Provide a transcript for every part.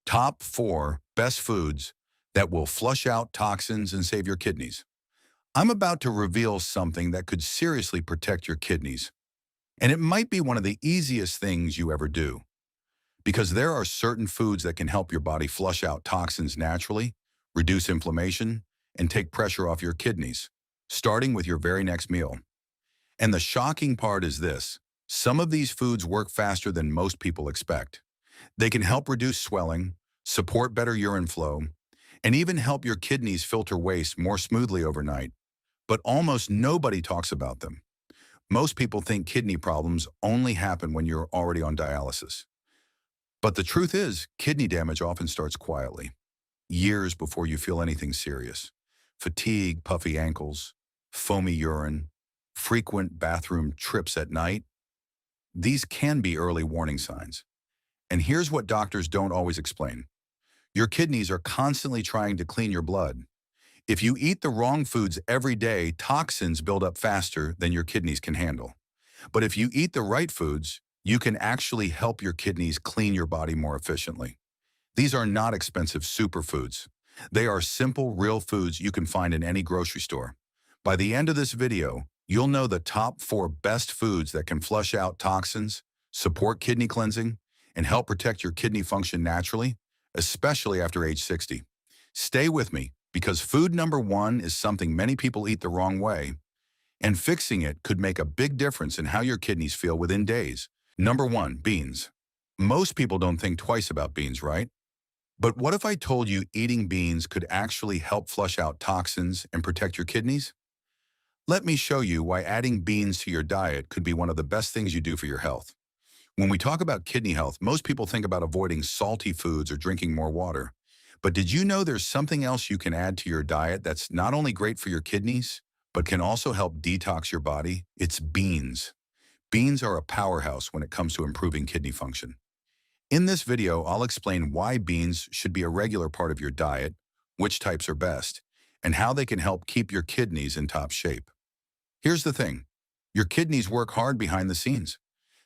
Top 4 best foods that will flush out toxins and save your kidneys. I'm about to reveal something that could seriously protect your kidneys. And it might be one of the easiest things you ever do, because there are certain foods that can help your body flush out toxins naturally, reduce inflammation, and take pressure off your kidneys, starting with your very next meal. And the shocking part is this: some of these foods work faster than most people expect. They can help reduce swelling, support better urine flow, and even help your kidneys filter waste more smoothly overnight. But almost nobody talks about them. Most people think kidney problems only happen when you're already on dialysis. But the truth is, kidney damage often starts quietly, years before you feel anything serious. Fatigue, puffy ankles, foamy urine, frequent bathroom trips at night, these can be early warning signs. And here's what doctors don't always explain. Your kidneys are constantly trying to clean your blood. If you eat the wrong foods every day, toxins build up faster than your kidneys can handle. But if you eat the right foods, you can actually help your kidneys clean your body more efficiently. These are not expensive superfoods. They are simple, real foods you can find in any grocery store. By the end of this video, you'll know the top 4 best foods that can flush out toxins, support kidney cleansing, and help protect your kidney function naturally, especially after age 60. Stay with me, because food number 1 is something many people eat the wrong way, and fixing it could make a big difference in how your kidneys feel within days. Number 1, beans. Most people don't think twice about beans, right? But what if I told you eating beans could actually help flush out toxins and protect your kidneys? Let me show you why adding beans to your diet could be one of the best things you do for your health. When we talk about kidney health, most people think about avoiding salty foods or drinking more water. But did you know there's something else you can add to your diet that's not only great for your kidneys, but can also help detox your body? It's beans. Beans are a powerhouse when it comes to improving kidney function. In this video, I'll explain why beans should be a regular part of your diet, which types are best, and how they can help keep your kidneys in top shape. Here's the thing: your kidneys work hard behind the scenes.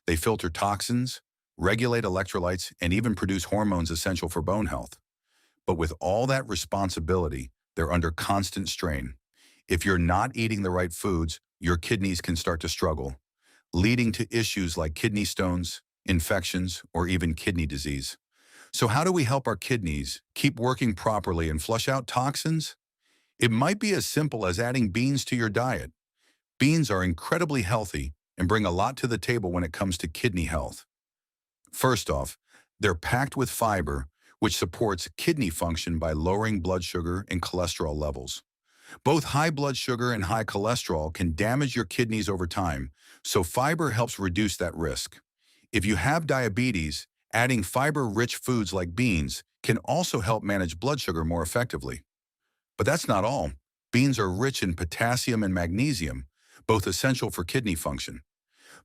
They filter toxins, regulate electrolytes, and even produce hormones essential for bone health. But with all that responsibility, they're under constant strain. If you're not eating the right foods, your kidneys can start to struggle, leading to issues like kidney stones, infections, or even kidney disease. So how do we help our kidneys keep working properly and flush out toxins? It might be as simple as adding beans to your diet. Beans are incredibly healthy and bring a lot to the table when it comes to kidney health. First off, they're packed with fiber, which supports kidney function by lowering blood sugar and cholesterol levels. Both high blood sugar and high cholesterol can damage your kidneys over time, so fiber helps reduce that risk. If you have diabetes, adding fiber-rich foods like beans can also help manage blood sugar more effectively. But that's not all. Beans are rich in potassium and magnesium, both essential for kidney function.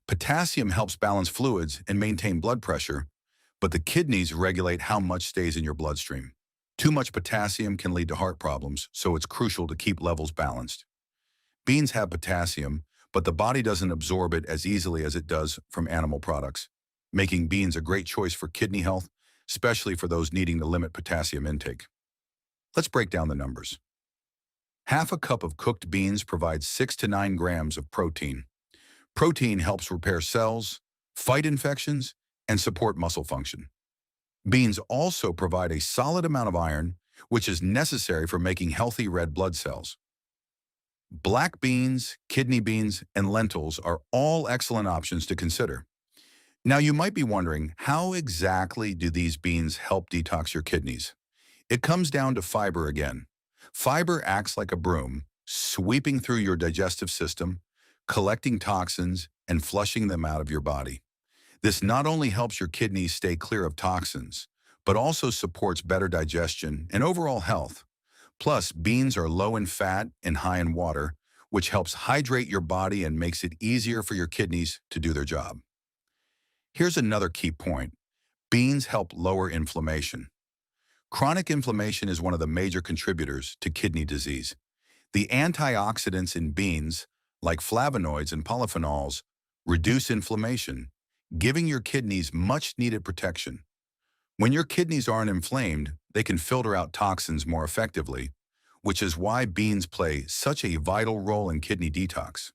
Potassium helps balance fluids and maintain blood pressure, but the kidneys regulate how much stays in your bloodstream. Too much potassium can lead to heart problems, so it's crucial to keep levels balanced. Beans have potassium, but the body doesn't absorb it as easily as it does from animal products, making beans a great choice for kidney health, especially for those needing to limit potassium intake. Let's break down the numbers. Half a cup of cooked beans provides 6 to 9 grams of protein. Protein helps repair cells, fight infections, and support muscle function. Beans also provide a solid amount of iron, which is necessary for making healthy red blood cells. Black beans, kidney beans, and lentils are all excellent options to consider. Now you might be wondering, how exactly do these beans help detox your kidneys? It comes down to fiber again. Fiber acts like a broom, sweeping through your digestive system, collecting toxins, and flushing them out of your body. This not only helps your kidneys stay clear of toxins, but also supports better digestion and overall health. Plus, beans are low in fat and high in water, which helps hydrate your body and makes it easier for your kidneys to do their job. Here's another key point: beans help lower inflammation. Chronic inflammation is one of the major contributors to kidney disease. The antioxidants in beans, like flavonoids and polyphenols, reduce inflammation, giving your kidneys much-needed protection. When your kidneys aren't inflamed, they can filter out toxins more effectively, which is why beans play such a vital role in kidney detox.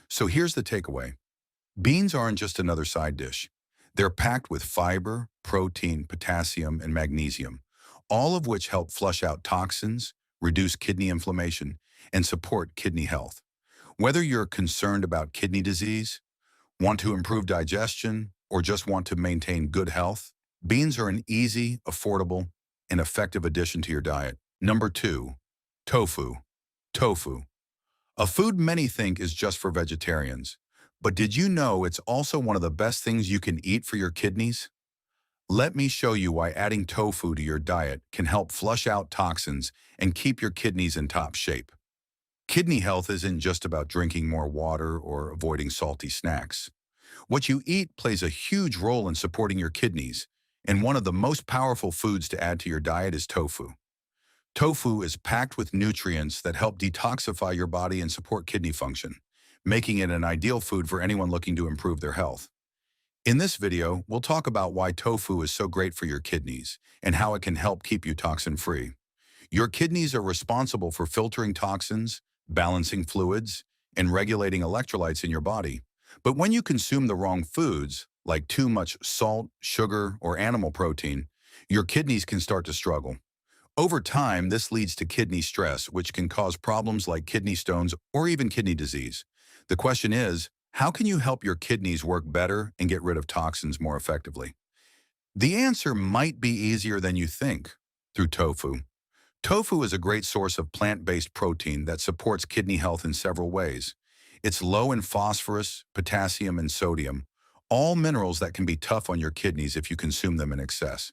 So here's the takeaway. Beans aren't just another side dish. They're packed with fiber, protein, potassium, and magnesium, all of which help flush out toxins, reduce kidney inflammation, and support kidney health. Whether you're concerned about kidney disease, want to improve digestion, or just want to maintain good health, beans are an easy, affordable, and effective addition to your diet. Number 2, tofu. Tofu. A food many think is just for vegetarians. But did you know it's also one of the best things you can eat for your kidneys? Let me show you why adding tofu to your diet can help flush out toxins and keep your kidneys in top shape. Kidney health isn't just about drinking more water or avoiding salty snacks. What you eat plays a huge role in supporting your kidneys, and one of the most powerful foods to add to your diet is tofu. Tofu is packed with nutrients that help detoxify your body and support kidney function, making it an ideal food for anyone looking to improve their health. In this video, we'll talk about why tofu is so great for your kidneys and how it can help keep you toxin-free. Your kidneys are responsible for filtering toxins, balancing fluids, and regulating electrolytes in your body. But when you consume the wrong foods, like too much salt, sugar, or animal protein, your kidneys can start to struggle. Over time, this leads to kidney stress, which can cause problems like kidney stones or even kidney disease. The question is, how can you help your kidneys work better and get rid of toxins more effectively? The answer might be easier than you think through tofu. Tofu is a great source of plant-based protein that supports kidney health in several ways. It's low in phosphorus, potassium, and sodium, all minerals that can be tough on your kidneys if you consume them in excess.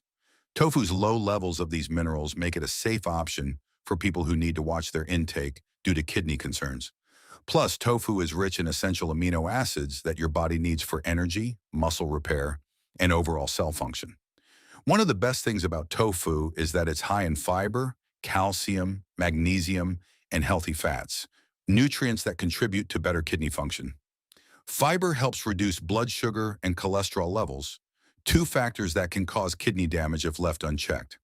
Tofu's low levels of these minerals make it a safe option for people who need to watch their intake due to kidney concerns. Plus, tofu is rich in essential amino acids that your body needs for energy, muscle repair, and overall cell function. One of the best things about tofu is that it's high in fiber, calcium, magnesium, and healthy fats, nutrients that contribute to better kidney function. Fiber helps reduce blood sugar and cholesterol levels, two factors that can cause kidney damage if left unchecked.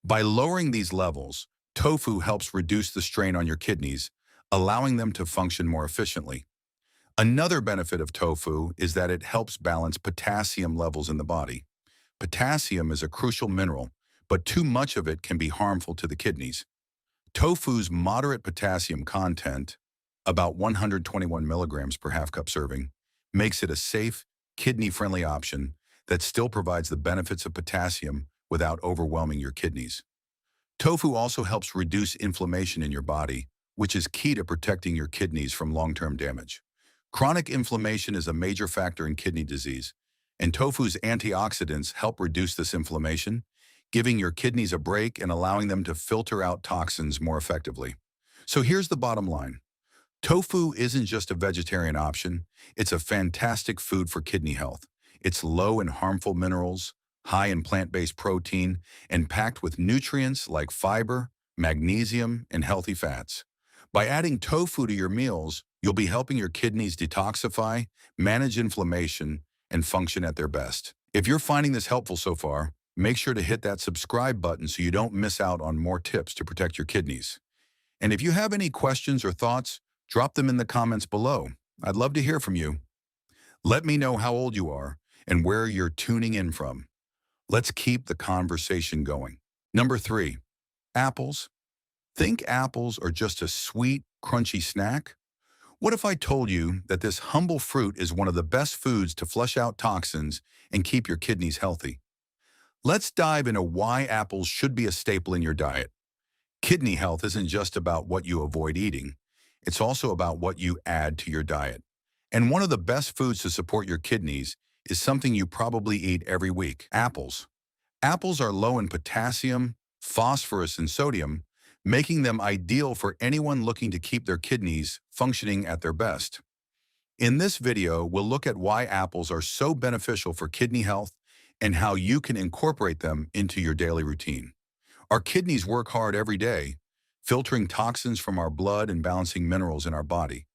By lowering these levels, tofu helps reduce the strain on your kidneys, allowing them to function more efficiently. Another benefit of tofu is that it helps balance potassium levels in the body. Potassium is a crucial mineral, but too much of it can be harmful to the kidneys. Tofu's moderate potassium content, about 121 milligrams per half cup serving, makes it a safe, kidney-friendly option that still provides the benefits of potassium without overwhelming your kidneys. Tofu also helps reduce inflammation in your body, which is key to protecting your kidneys from long-term damage. Chronic inflammation is a major factor in kidney disease, and tofu's antioxidants help reduce this inflammation, giving your kidneys a break and allowing them to filter out toxins more effectively. So here's the bottom line. Tofu isn't just a vegetarian option, it's a fantastic food for kidney health. It's low in harmful minerals, high in plant-based protein, and packed with nutrients like fiber, magnesium, and healthy fats. By adding tofu to your meals, you'll be helping your kidneys detoxify, manage inflammation, and function at their best. If you're finding this helpful so far, make sure to hit that subscribe button so you don't miss out on more tips to protect your kidneys. And if you have any questions or thoughts, drop them in the comments below. I'd love to hear from you. Let me know how old you are and where you're tuning in from. Let's keep the conversation going. Number 3, apples. Think apples are just a sweet, crunchy snack? What if I told you that this humble fruit is one of the best foods to flush out toxins and keep your kidneys healthy? Let's dive into why apples should be a staple in your diet. Kidney health isn't just about what you avoid eating. It's also about what you add to your diet. And one of the best foods to support your kidneys is something you probably eat every week: apples. Apples are low in potassium, phosphorus, and sodium, making them ideal for anyone looking to keep their kidneys functioning at their best. In this video, we'll look at why apples are so beneficial for kidney health and how you can incorporate them into your daily routine. Our kidneys work hard every day, filtering toxins from our blood and balancing minerals in our body.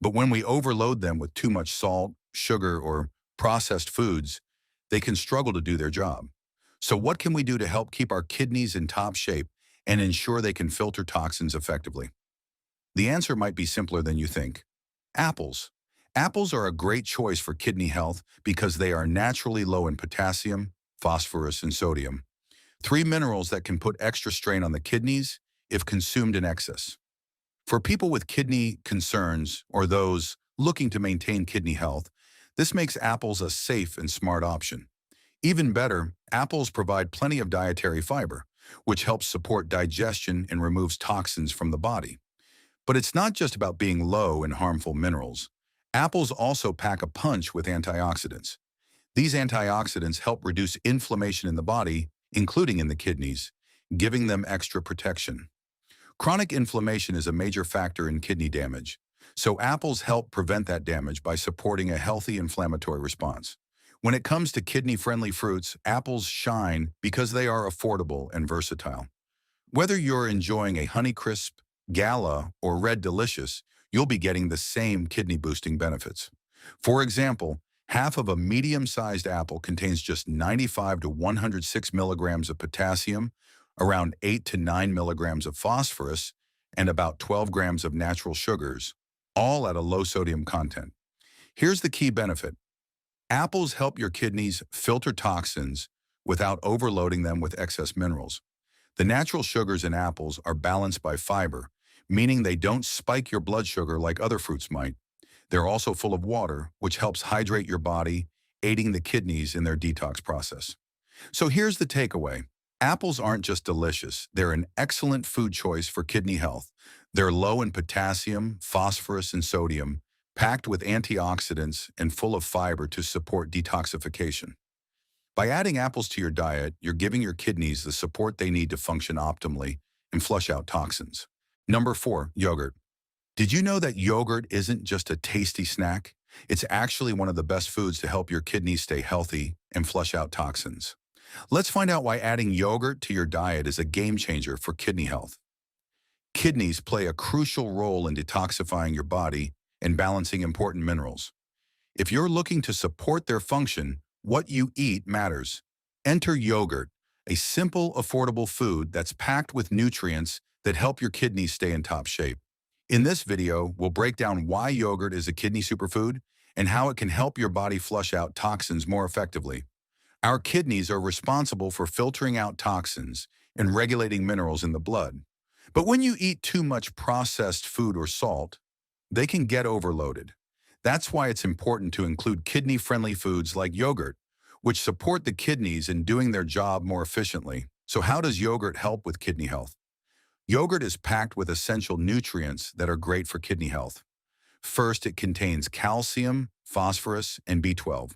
But when we overload them with too much salt, sugar, or processed foods, they can struggle to do their job. So what can we do to help keep our kidneys in top shape and ensure they can filter toxins effectively? The answer might be simpler than you think. Apples. Apples are a great choice for kidney health because they are naturally low in potassium, phosphorus, and sodium, three minerals that can put extra strain on the kidneys if consumed in excess. For people with kidney concerns or those looking to maintain kidney health, this makes apples a safe and smart option. Even better, apples provide plenty of dietary fiber, which helps support digestion and removes toxins from the body. But it's not just about being low in harmful minerals. Apples also pack a punch with antioxidants. These antioxidants help reduce inflammation in the body, including in the kidneys, giving them extra protection. Chronic inflammation is a major factor in kidney damage, so apples help prevent that damage by supporting a healthy inflammatory response. When it comes to kidney-friendly fruits, apples shine because they are affordable and versatile. Whether you're enjoying a Honeycrisp, Gala, or Red Delicious, you'll be getting the same kidney-boosting benefits. For example, half of a medium-sized apple contains just 95 to 106 milligrams of potassium, around 8 to 9 milligrams of phosphorus, and about 12 grams of natural sugars, all at a low sodium content. Here's the key benefit. Apples help your kidneys filter toxins without overloading them with excess minerals. The natural sugars in apples are balanced by fiber, meaning they don't spike your blood sugar like other fruits might. They're also full of water, which helps hydrate your body, aiding the kidneys in their detox process. So here's the takeaway. Apples aren't just delicious, they're an excellent food choice for kidney health. They're low in potassium, phosphorus, and sodium, packed with antioxidants and full of fiber to support detoxification. By adding apples to your diet, you're giving your kidneys the support they need to function optimally and flush out toxins. Number 4, yogurt. Did you know that yogurt isn't just a tasty snack? It's actually one of the best foods to help your kidneys stay healthy and flush out toxins. Let's find out why adding yogurt to your diet is a game changer for kidney health. Kidneys play a crucial role in detoxifying your body and balancing important minerals. If you're looking to support their function, what you eat matters. Enter yogurt, a simple, affordable food that's packed with nutrients that help your kidneys stay in top shape. In this video, we'll break down why yogurt is a kidney superfood and how it can help your body flush out toxins more effectively. Our kidneys are responsible for filtering out toxins and regulating minerals in the blood. But when you eat too much processed food or salt, they can get overloaded. That's why it's important to include kidney-friendly foods like yogurt, which support the kidneys in doing their job more efficiently. So how does yogurt help with kidney health? Yogurt is packed with essential nutrients that are great for kidney health. First, it contains calcium, phosphorus, and B12.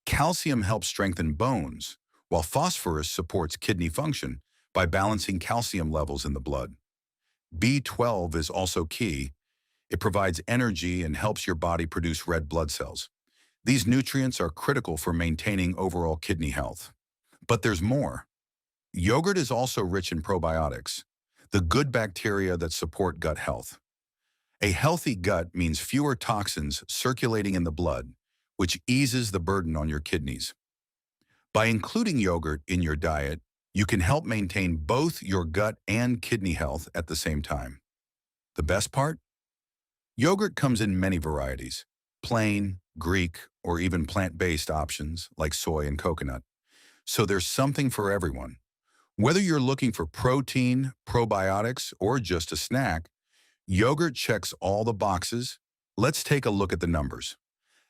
Calcium helps strengthen bones, while phosphorus supports kidney function by balancing calcium levels in the blood. B12 is also key. It provides energy and helps your body produce red blood cells. These nutrients are critical for maintaining overall kidney health. But there's more. Yogurt is also rich in probiotics, the good bacteria that support gut health. A healthy gut means fewer toxins circulating in the blood, which eases the burden on your kidneys. By including yogurt in your diet, you can help maintain both your gut and kidney health at the same time. The best part? Yogurt comes in many varieties, plain, Greek, or even plant-based options like soy and coconut. So there's something for everyone. Whether you're looking for protein, probiotics, or just a snack, yogurt checks all the boxes. Let's take a look at the numbers.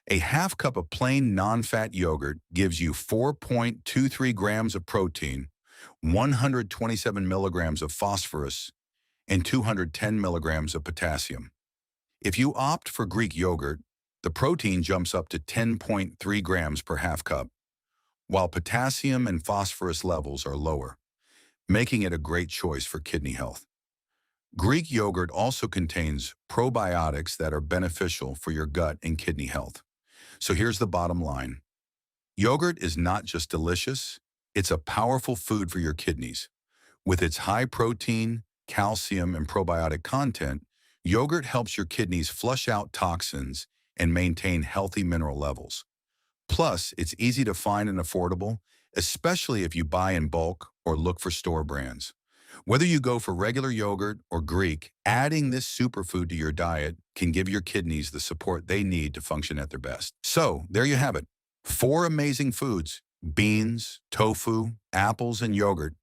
A half cup of plain non-fat yogurt gives you 4.23 grams of protein, 127 milligrams of phosphorus, and 210 milligrams of potassium. If you opt for Greek yogurt, the protein jumps up to 10.3 grams per half cup, while potassium and phosphorus levels are lower, making it a great choice for kidney health. Greek yogurt also contains probiotics that are beneficial for your gut and kidney health. So here's the bottom line. Yogurt is not just delicious, it's a powerful food for your kidneys. With its high protein, calcium, and probiotic content, yogurt helps your kidneys flush out toxins and maintain healthy mineral levels. Plus, it's easy to find and affordable, especially if you buy in bulk or look for store brands. Whether you go for regular yogurt or Greek, adding this superfood to your diet can give your kidneys the support they need to function at their best. So, there you have it. 4 amazing foods: beans, tofu, apples, and yogurt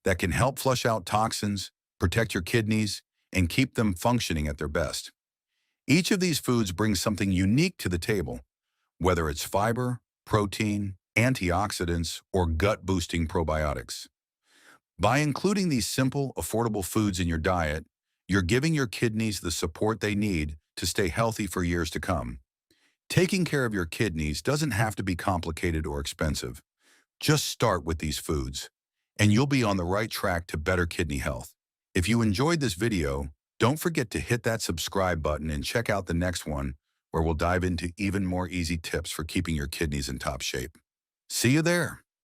that can help flush out toxins, protect your kidneys, and keep them functioning at their best. Each of these foods brings something unique to the table, whether it's fiber, protein, antioxidants, or gut-boosting probiotics. By including these simple, affordable foods in your diet, you're giving your kidneys the support they need to stay healthy for years to come. Taking care of your kidneys doesn't have to be complicated or expensive. Just start with these foods, and you'll be on the right track to better kidney health. If you enjoyed this video, don't forget to hit that subscribe button and check out the next one, where we'll dive into even more easy tips for keeping your kidneys in top shape. See you there.